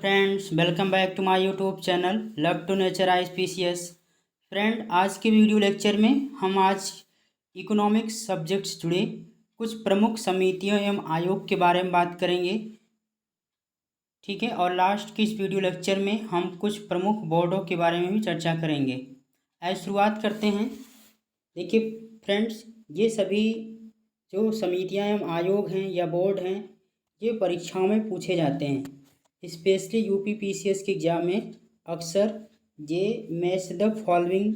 Friends, welcome back to my YouTube channel love to nature I species. Friend, आज के video lecture में हम आज इकोनॉमिक्स सब्जेक्ट्स जुड़े कुछ प्रमुख समितियों एवं आयोग के बारे में बात करेंगे। ठीक है, और लास्ट के इस वीडियो लेक्चर में हम कुछ प्रमुख बोर्डों के बारे में भी चर्चा करेंगे। आज शुरुआत करते हैं। देखिए फ्रेंड्स, ये सभी जो समितियां एवं आयोग हैं या बोर्ड हैं, ये परीक्षाओं में पूछे जाते हैं। स्पेशली यूपीपीसीएस के एग्जाम में अक्सर ये मैच द फॉलोइंग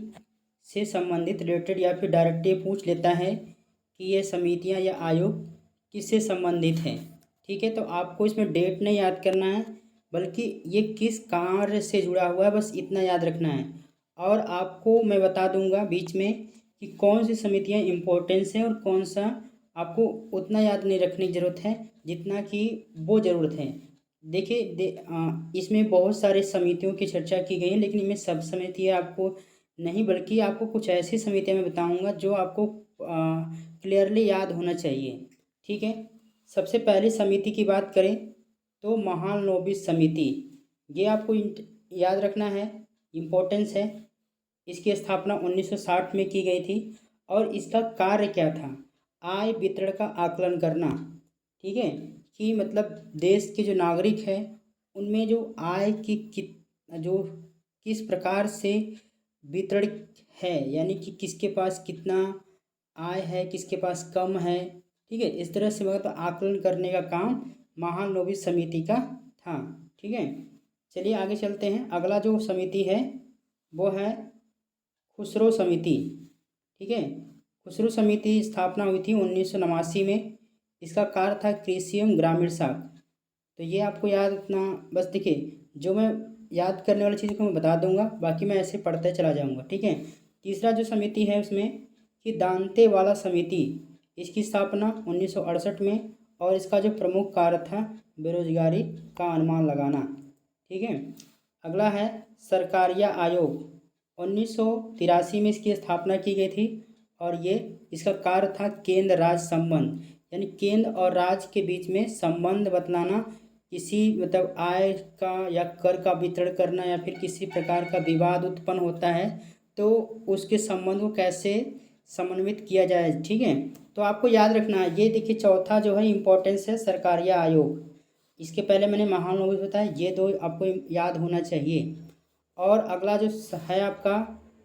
से संबंधित रिलेटेड या फिर डायरेक्ट ये पूछ लेता है कि ये समितियां या आयोग किससे संबंधित हैं। ठीक है, तो आपको इसमें डेट नहीं याद करना है, बल्कि ये किस कार्य से जुड़ा हुआ है, बस इतना याद रखना है। और आपको मैं बता दूंगा बीच में कि कौन सी समितियां इम्पोर्टेंस हैं और कौन सा आपको उतना याद नहीं रखने की ज़रूरत है जितना कि वो ज़रूरत है। देखिए इसमें बहुत सारे समितियों की चर्चा की गई है, लेकिन इनमें सब समितियाँ आपको नहीं, बल्कि आपको कुछ ऐसी समितियाँ मैं बताऊंगा जो आपको क्लियरली याद होना चाहिए। ठीक है, सबसे पहली समिति की बात करें तो महालनोबिस समिति, ये आपको याद रखना है, इम्पोर्टेंस है। इसकी स्थापना 1960 में की गई थी और इसका कार्य क्या था? आय वितरण का आकलन करना। ठीक है, कि मतलब देश के जो नागरिक हैं उनमें जो आय की किस प्रकार से वितरण है, यानी कि किसके पास कितना आय है, किसके पास कम है। ठीक है, इस तरह से मतलब आकलन करने का काम महालनोबिस समिति का था। ठीक है, चलिए आगे चलते हैं। अगला जो समिति है वो है खुसरो समिति। ठीक है, खुसरो समिति स्थापना हुई थी 1989 में। इसका कार्य था कृषि एवं ग्रामीण साख। तो ये आपको याद इतना, बस देखिए जो मैं याद करने वाली चीज़ को मैं बता दूंगा, बाकी मैं ऐसे पढ़ते चला जाऊंगा। ठीक है, तीसरा जो समिति है उसमें कि दांतेवाला समिति, इसकी स्थापना 1968 में और इसका जो प्रमुख कार्य था बेरोजगारी का अनुमान लगाना। ठीक है, अगला है सरकारिया आयोग, 1983 में इसकी स्थापना की गई थी और ये इसका कार्य था केंद्र राज्य संबंध, यानी केंद्र और राज्य के बीच में संबंध बतलाना। किसी मतलब आय का या कर का वितरण करना या फिर किसी प्रकार का विवाद उत्पन्न होता है तो उसके संबंध को कैसे समन्वित किया जाए। ठीक है, तो आपको याद रखना है। ये देखिए चौथा जो है इम्पोर्टेंस है सरकारिया आयोग। इसके पहले मैंने महालनोबिस बताया, ये दो आपको याद होना चाहिए। और अगला जो है आपका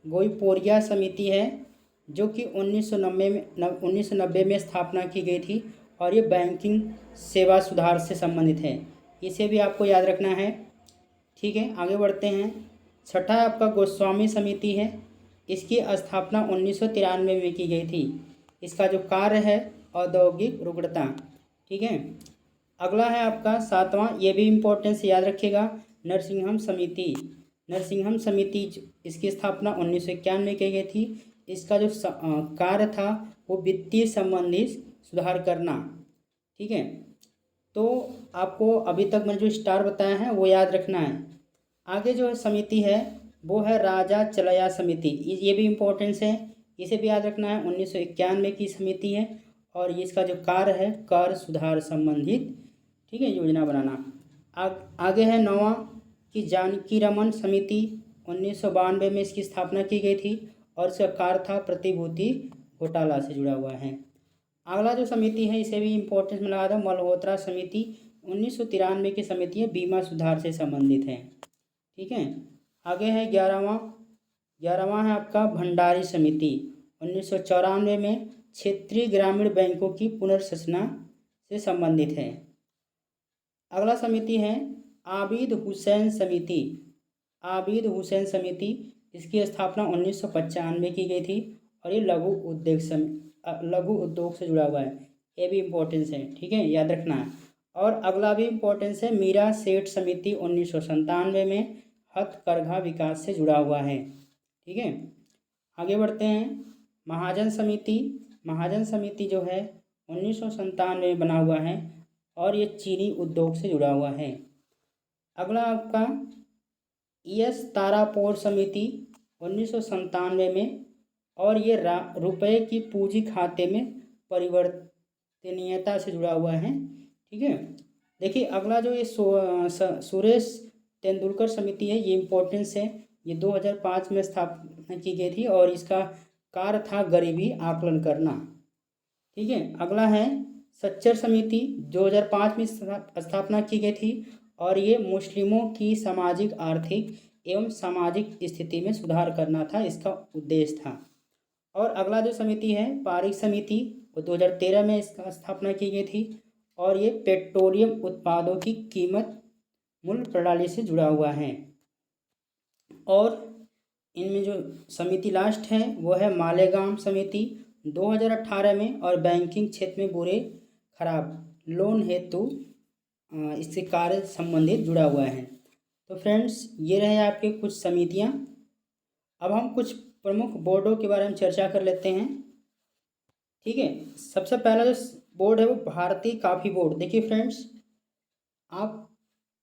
गोईपोरिया समिति है, जो कि 1990 में स्थापना की गई थी और ये बैंकिंग सेवा सुधार से संबंधित है। इसे भी आपको याद रखना है। ठीक है, आगे बढ़ते हैं। छठा आपका गोस्वामी समिति है। इसकी स्थापना 1993 में की गई थी। इसका जो कार्य है औद्योगिक रुग्णता। ठीक है, अगला है आपका सातवां, ये भी इम्पोर्टेंस याद रखिएगा, नरसिंहम समिति। नरसिंहम समिति इसकी स्थापना 1991 में की गई थी। इसका जो कार्य था वो वित्तीय संबंधी सुधार करना। ठीक है, तो आपको अभी तक मैंने जो स्टार बताया है वो याद रखना है। आगे जो समिति है वो है राजा चलया समिति, ये भी इम्पोर्टेंस है, इसे भी याद रखना है। 1991 की समिति है और इसका जो कार्य है कर सुधार संबंधित, ठीक है, योजना बनाना। आगे है नौवां कि जानकी रमन समिति, 1992 में इसकी स्थापना की गई थी और इसका कार्य था प्रतिभूति घोटाला से जुड़ा हुआ है। अगला जो समिति है इसे भी इम्पोर्टेंस में लगा दो, मल्होत्रा समिति, 1993 की समिति है, बीमा सुधार से संबंधित है। ठीक है, आगे है 11वां है आपका भंडारी समिति, 1994 में क्षेत्रीय ग्रामीण बैंकों की पुनर्रचना से संबंधित है। अगला समिति है आबिद हुसैन समिति। आबिद हुसैन समिति, इसकी स्थापना 1995 की गई थी और ये लघु उद्योग से जुड़ा हुआ है। ये भी इम्पोर्टेंस है। ठीक है, याद रखना है। और अगला भी इम्पोर्टेंस है मीरा सेठ समिति, 1997 में हथकरघा विकास से जुड़ा हुआ है। ठीक है, आगे बढ़ते हैं। महाजन समिति, महाजन समिति जो है 1997 में बना हुआ है और ये चीनी उद्योग से जुड़ा हुआ है। अगला आपका एस तारापोर समिति, 1997 में और ये रुपए की पूंजी खाते में परिवर्तनीयता से जुड़ा हुआ है। ठीक है, देखिए अगला जो ये सुरेश तेंदुलकर समिति है, ये इम्पोर्टेंस है। ये 2005 में स्थापना की गई थी और इसका कार्य था गरीबी आकलन करना। ठीक है, अगला है सच्चर समिति, 2005 में स्थापना की गई थी और ये मुस्लिमों की सामाजिक, आर्थिक एवं सामाजिक स्थिति में सुधार करना था, इसका उद्देश्य था। और अगला जो समिति है पारिक समिति, वो 2013 में इसका स्थापना की गई थी और ये पेट्रोलियम उत्पादों की कीमत मूल्य प्रणाली से जुड़ा हुआ है। और इनमें जो समिति लास्ट है वो है मालेगांव समिति, 2018 में, और बैंकिंग क्षेत्र में बुरे खराब लोन हेतु इससे कार्य संबंधित जुड़ा हुआ है। तो फ्रेंड्स, ये रहे आपके कुछ समितियां। अब हम कुछ प्रमुख बोर्डों के बारे में चर्चा कर लेते हैं। ठीक है, सबसे पहला जो बोर्ड है वो भारतीय कॉफ़ी बोर्ड। देखिए फ्रेंड्स, आप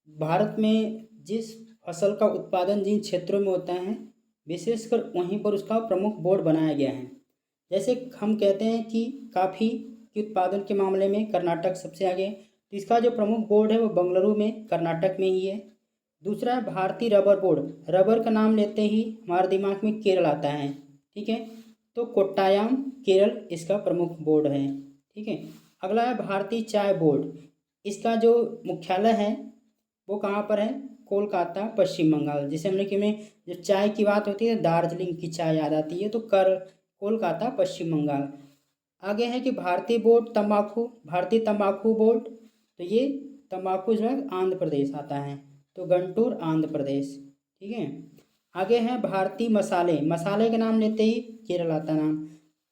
भारत में जिस फसल का उत्पादन जिन क्षेत्रों में होता है, विशेषकर वहीं पर उसका प्रमुख बोर्ड बनाया गया है। जैसे हम कहते हैं कि कॉफ़ी के उत्पादन के मामले में कर्नाटक सबसे आगे, तो इसका जो प्रमुख बोर्ड है वो बेंगलुरु में, कर्नाटक में ही है। दूसरा है भारतीय रबर बोर्ड। रबर का नाम लेते ही हमारे दिमाग में केरल आता है। ठीक है, तो कोट्टायम केरल इसका प्रमुख बोर्ड है। ठीक है, अगला है भारतीय चाय बोर्ड। इसका जो मुख्यालय है वो कहाँ पर है? कोलकाता, पश्चिम बंगाल। जैसे हमने कि में जो चाय की बात होती है, दार्जिलिंग की चाय याद आती है, तो कोलकाता, पश्चिम बंगाल। आगे है कि भारतीय तंबाकू बोर्ड, तो ये तंबाकू जो है आंध्र प्रदेश आता है, तो गंटूर आंध्र प्रदेश। ठीक है, आगे है भारतीय मसाले के नाम लेते ही केरल आता नाम,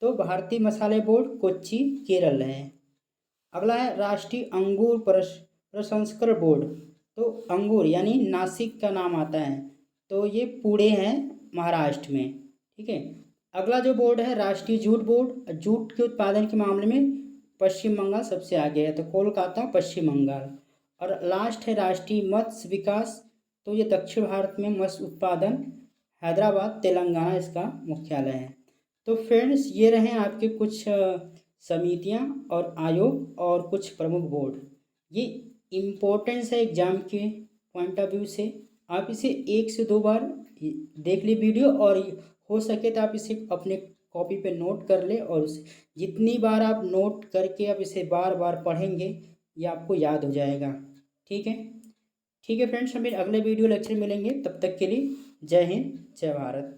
तो भारतीय मसाले बोर्ड कोच्चि केरल है। अगला है राष्ट्रीय अंगूर प्रसंस्करण बोर्ड, तो अंगूर यानी नासिक का नाम आता है, तो ये पुणे है महाराष्ट्र में। ठीक है, अगला जो बोर्ड है राष्ट्रीय जूट बोर्ड। जूट के उत्पादन के मामले में पश्चिम बंगाल सबसे आगे है, तो कोलकाता, पश्चिम बंगाल। और लास्ट है राष्ट्रीय मत्स्य विकास, तो ये दक्षिण भारत में मत्स्य उत्पादन, हैदराबाद, तेलंगाना इसका मुख्यालय है। तो फ्रेंड्स, ये रहे आपके कुछ समितियां और आयोग और कुछ प्रमुख बोर्ड। ये इम्पोर्टेंस है एग्जाम के पॉइंट ऑफ व्यू से। आप इसे 1 से 2 बार देख ली वीडियो, और हो सके तो आप इसे अपने कॉपी पे नोट कर ले, और जितनी बार आप नोट करके आप इसे बार बार पढ़ेंगे ये आपको याद हो जाएगा। ठीक है, ठीक है फ्रेंड्स, हम अगले वीडियो लेक्चर मिलेंगे। तब तक के लिए जय हिंद, जय भारत।